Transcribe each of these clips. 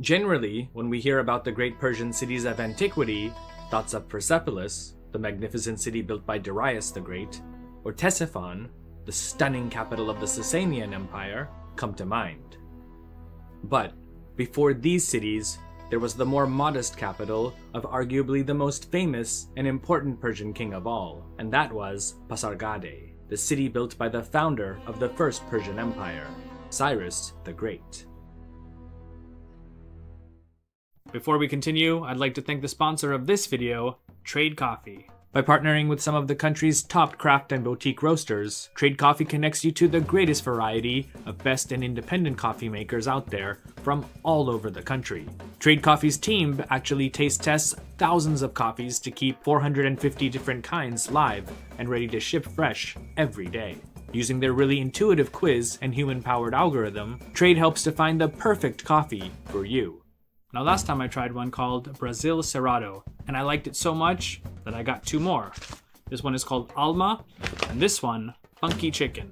Generally, when we hear about the great Persian cities of antiquity, thoughts of Persepolis, the magnificent city built by Darius the Great, or Ctesiphon, the stunning capital of the Sasanian Empire, come to mind. But before these cities, there was the more modest capital of arguably the most famous and important Persian king of all, and that was Pasargadae, the city built by the founder of the first Persian Empire, Cyrus the Great. Before we continue, I'd like to thank the sponsor of this video, Trade Coffee. By partnering with some of the country's top craft and boutique roasters, Trade Coffee connects you to the greatest variety of best and independent coffee makers out there from all over the country. Trade Coffee's team actually taste tests thousands of coffees to keep 450 different kinds live and ready to ship fresh every day. Using their really intuitive quiz and human-powered algorithm, Trade helps to find the perfect coffee for you. Now, last time I tried one called Brazil Cerrado, and I liked it so much that I got two more. This one is called Alma, and this one, Funky Chicken.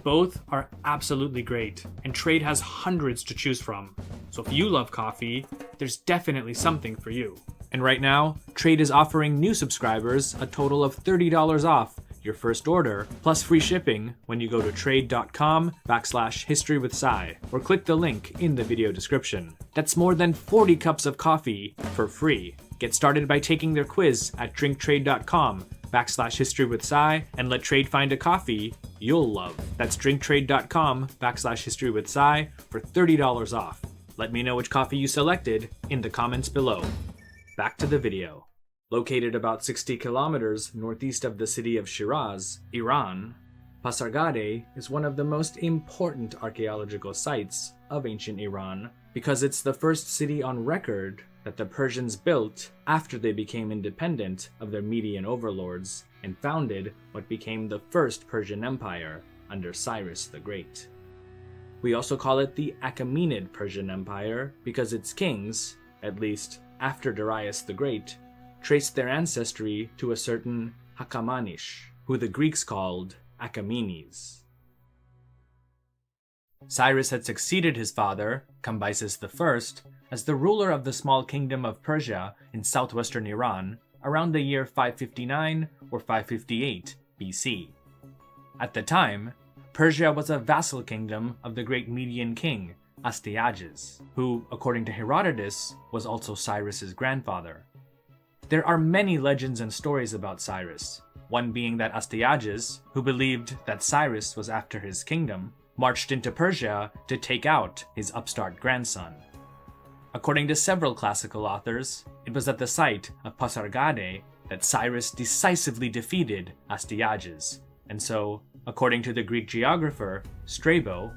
Both are absolutely great, and Trade has hundreds to choose from. So if you love coffee, there's definitely something for you. And right now, Trade is offering new subscribers a total of $30 off your first order, plus free shipping when you go to trade.com/historywithsci or click the link in the video description. That's more than 40 cups of coffee for free. Get started by taking their quiz at drinktrade.com/historywithsci and let Trade find a coffee you'll love. That's drinktrade.com/historywithsci for $30 off. Let me know which coffee you selected in the comments below. Back to the video. Located about 60 kilometers northeast of the city of Shiraz, Iran, Pasargadae is one of the most important archaeological sites of ancient Iran because it's the first city on record that the Persians built after they became independent of their Median overlords and founded what became the first Persian Empire under Cyrus the Great. We also call it the Achaemenid Persian Empire because its kings, at least after Darius the Great, traced their ancestry to a certain Hachemanish, who the Greeks called Achaemenes. Cyrus had succeeded his father, Cambyses I, as the ruler of the small kingdom of Persia in southwestern Iran around the year 559 or 558 BC. At the time, Persia was a vassal kingdom of the great Median king, Astyages, who, according to Herodotus, was also Cyrus's grandfather. There are many legends and stories about Cyrus, one being that Astyages, who believed that Cyrus was after his kingdom, marched into Persia to take out his upstart grandson. According to several classical authors, it was at the site of Pasargadae that Cyrus decisively defeated Astyages, and so, according to the Greek geographer Strabo,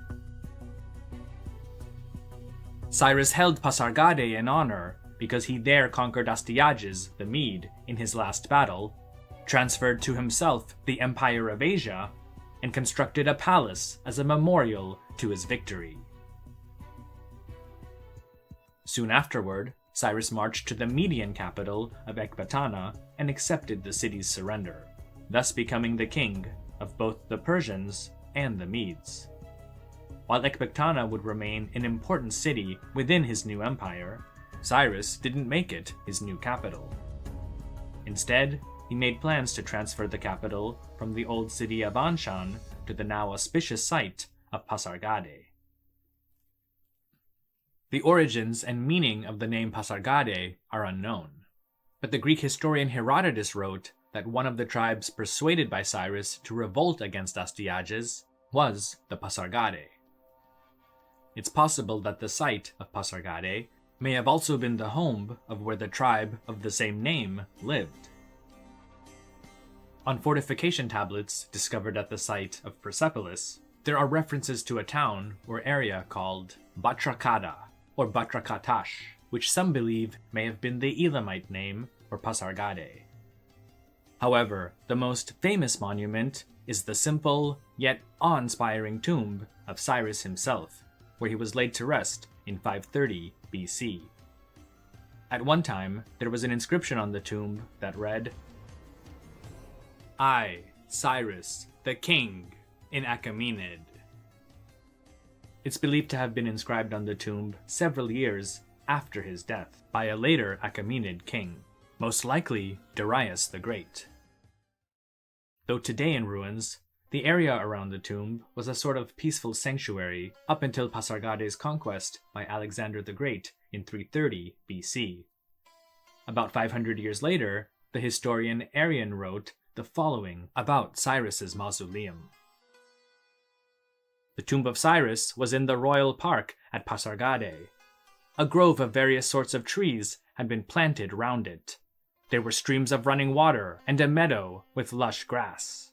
Cyrus held Pasargadae in honor because he there conquered Astyages the Mede in his last battle, transferred to himself the Empire of Asia, and constructed a palace as a memorial to his victory. Soon afterward, Cyrus marched to the Median capital of Ecbatana and accepted the city's surrender, thus becoming the king of both the Persians and the Medes. While Ecbatana would remain an important city within his new empire, Cyrus didn't make it his new capital. Instead, he made plans to transfer the capital from the old city of Anshan to the now auspicious site of Pasargadae. The origins and meaning of the name Pasargadae are unknown, but the Greek historian Herodotus wrote that one of the tribes persuaded by Cyrus to revolt against Astyages was the Pasargadae. It's possible that the site of Pasargadae may have also been the home of where the tribe of the same name lived. On fortification tablets discovered at the site of Persepolis, there are references to a town or area called Batrakada or Batrakatash, which some believe may have been the Elamite name for Pasargadae. However, the most famous monument is the simple yet awe-inspiring tomb of Cyrus himself, where he was laid to rest in 530 BC. At one time, there was an inscription on the tomb that read, "I, Cyrus, the king, in Achaemenid." It's believed to have been inscribed on the tomb several years after his death by a later Achaemenid king, most likely Darius the Great. Though today in ruins, the area around the tomb was a sort of peaceful sanctuary up until Pasargade's conquest by Alexander the Great in 330 BC. About 500 years later, the historian Arrian wrote the following about Cyrus's mausoleum. The tomb of Cyrus was in the royal park at Pasargadae. A grove of various sorts of trees had been planted round it. There were streams of running water and a meadow with lush grass.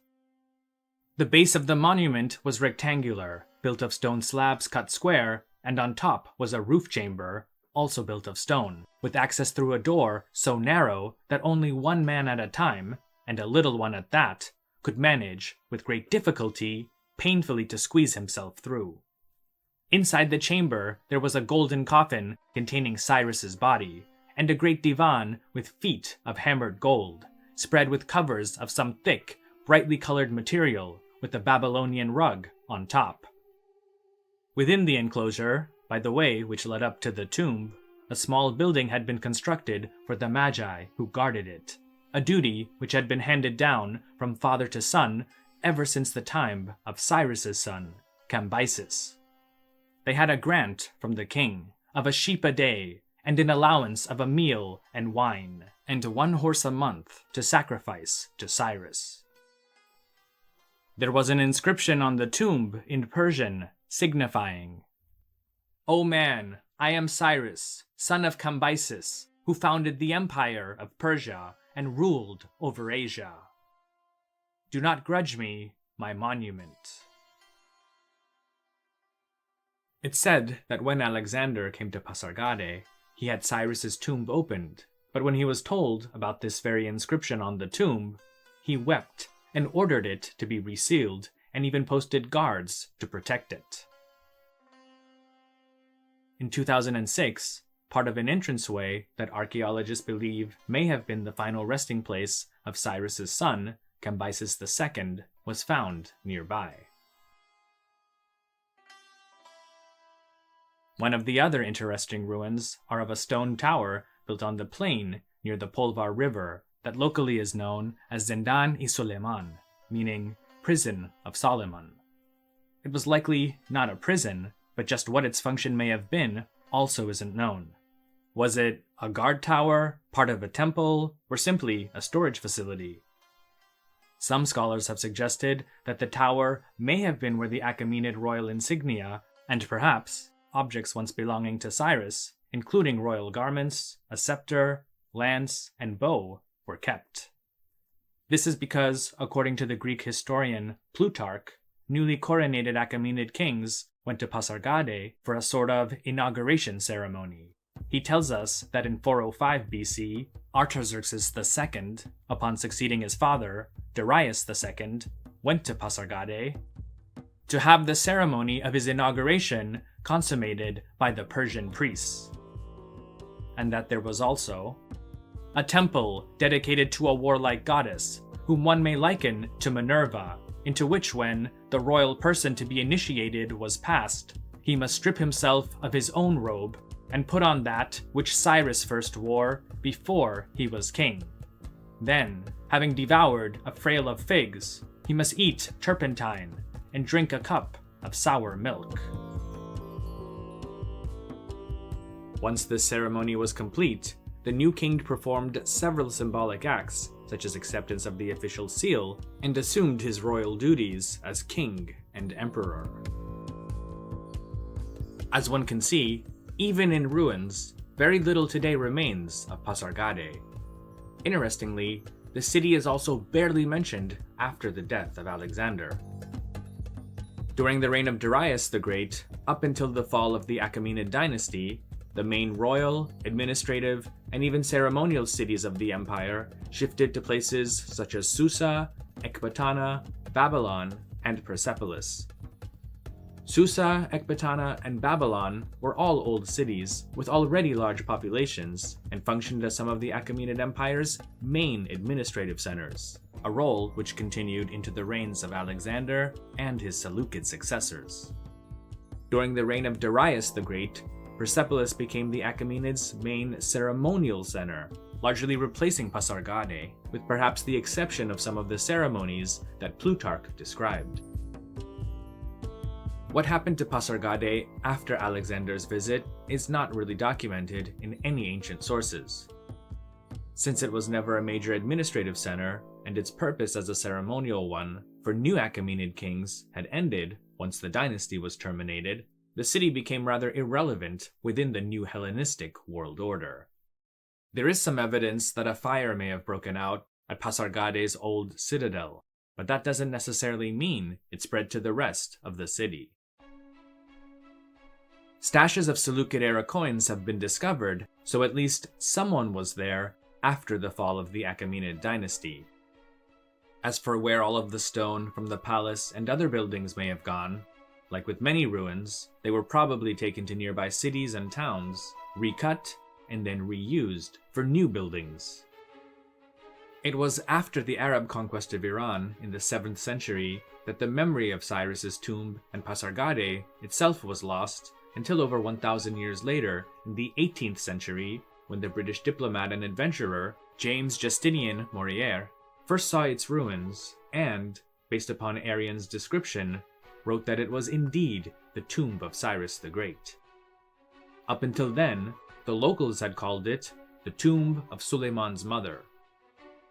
The base of the monument was rectangular, built of stone slabs cut square, and on top was a roof chamber, also built of stone, with access through a door so narrow that only one man at a time, and a little one at that, could manage, with great difficulty, painfully to squeeze himself through. Inside the chamber there was a golden coffin containing Cyrus's body, and a great divan with feet of hammered gold, spread with covers of some thick, brightly colored material, with a Babylonian rug on top. Within the enclosure, by the way which led up to the tomb, a small building had been constructed for the Magi who guarded it, a duty which had been handed down from father to son ever since the time of Cyrus's son, Cambyses. They had a grant from the king of a sheep a day, and an allowance of a meal and wine, and 1 horse a month to sacrifice to Cyrus. There was an inscription on the tomb in Persian signifying, "O man, I am Cyrus, son of Cambyses, who founded the empire of Persia and ruled over Asia. Do not grudge me my monument." It's said that when Alexander came to Pasargadae, he had Cyrus's tomb opened, but when he was told about this very inscription on the tomb, he wept and ordered it to be resealed and even posted guards to protect it. In 2006, part of an entranceway that archaeologists believe may have been the final resting place of Cyrus's son, Cambyses II, was found nearby. One of the other interesting ruins are of a stone tower built on the plain near the Polvar River that locally is known as Zindan-i Suleiman, meaning prison of Solomon. It was likely not a prison, but just what its function may have been also isn't known. Was it a guard tower, part of a temple, or simply a storage facility? Some scholars have suggested that the tower may have been where the Achaemenid royal insignia, and perhaps objects once belonging to Cyrus, including royal garments, a scepter, lance, and bow, were kept. This is because, according to the Greek historian Plutarch, newly coronated Achaemenid kings went to Pasargadae for a sort of inauguration ceremony. He tells us that in 405 BC, Artaxerxes II, upon succeeding his father, Darius II, went to Pasargadae to have the ceremony of his inauguration consummated by the Persian priests, and that there was also a temple dedicated to a warlike goddess, whom one may liken to Minerva, into which when the royal person to be initiated was passed, he must strip himself of his own robe and put on that which Cyrus first wore before he was king. Then, having devoured a frail of figs, he must eat turpentine and drink a cup of sour milk. Once this ceremony was complete, the new king performed several symbolic acts, such as acceptance of the official seal, and assumed his royal duties as king and emperor. As one can see, even in ruins, very little today remains of Pasargadae. Interestingly, the city is also barely mentioned after the death of Alexander. During the reign of Darius the Great, up until the fall of the Achaemenid dynasty, the main royal, administrative, and even ceremonial cities of the empire shifted to places such as Susa, Ecbatana, Babylon, and Persepolis. Susa, Ecbatana, and Babylon were all old cities with already large populations and functioned as some of the Achaemenid Empire's main administrative centers, a role which continued into the reigns of Alexander and his Seleucid successors. During the reign of Darius the Great, Persepolis became the Achaemenids' main ceremonial center, largely replacing Pasargadae, with perhaps the exception of some of the ceremonies that Plutarch described. What happened to Pasargadae after Alexander's visit is not really documented in any ancient sources. Since it was never a major administrative center, and its purpose as a ceremonial one for new Achaemenid kings had ended once the dynasty was terminated, the city became rather irrelevant within the new Hellenistic world order. There is some evidence that a fire may have broken out at Pasargadae's old citadel, but that doesn't necessarily mean it spread to the rest of the city. Stashes of Seleucid-era coins have been discovered, so at least someone was there after the fall of the Achaemenid dynasty. As for where all of the stone from the palace and other buildings may have gone, like with many ruins, they were probably taken to nearby cities and towns, recut, and then reused for new buildings. It was after the Arab conquest of Iran in the 7th century that the memory of Cyrus's tomb and Pasargadae itself was lost until over 1,000 years later in the 18th century, when the British diplomat and adventurer James Justinian Morier first saw its ruins and, based upon Arrian's description, wrote that it was indeed the tomb of Cyrus the Great. Up until then, the locals had called it the tomb of Suleiman's mother.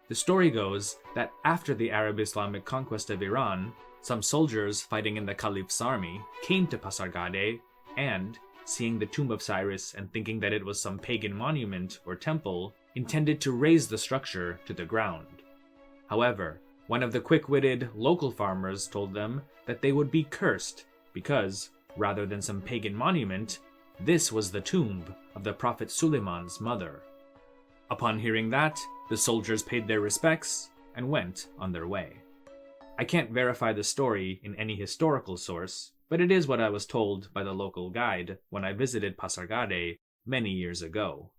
The story goes that after the Arab-Islamic conquest of Iran, some soldiers fighting in the Caliph's army came to Pasargadae and, seeing the tomb of Cyrus and thinking that it was some pagan monument or temple, intended to raze the structure to the ground. However, one of the quick-witted local farmers told them that they would be cursed because, rather than some pagan monument, this was the tomb of the prophet Suleiman's mother. Upon hearing that, the soldiers paid their respects and went on their way. I can't verify the story in any historical source, but it is what I was told by the local guide when I visited Pasargadae many years ago.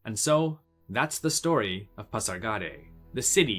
And so, that's the story of Pasargadae, the city